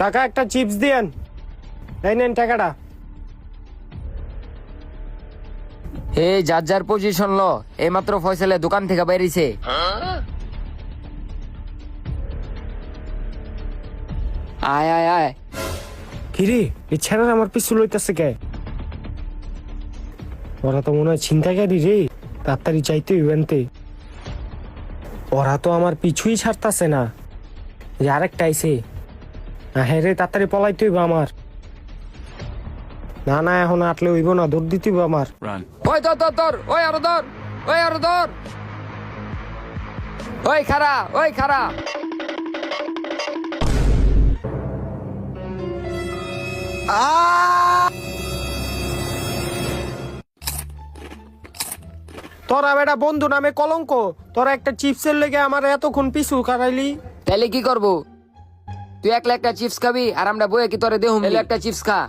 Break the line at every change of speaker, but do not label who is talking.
কাকা একটা চিপস দিয়েন। এই নেন টাকাটা।
হে যার যার পজিশন ল, এইমাত্র ফয়সালে দোকান থেকে বেরিয়েছে। আয় আয় আয়।
কিরে এই ছেড়ার আমার পিছু লইতেছে কে? ওরা তো মনে হয় ছিনতাইকারী রে, তাড়াতাড়ি চাইতে ইভেন্টে। ওরা তো আমার পিছুই ছাড়তাছে না। যে আরেকটা আইছে, হ্যাঁ রে তাড়াতাড়ি পলাইতে হইব আমার। না না এখন আটলে হইব না, দৌড় দিতে হইব আমার।
ওই ধর ধর ধর, ওই আরো ধর, ওই আরো ধর, ওই খারা, ওই খারা।
তোরা বেটা বন্ধু নামে কলঙ্ক। তোরা একটা চিপসের লেগে আমার এতক্ষণ পিছু কাটাইলি।
তাহলে কি করবো? তুই একলা একটা চিপস খাবি আর আমরা বইয়ে কি তোরে দেহুম? একটা চিপস খা।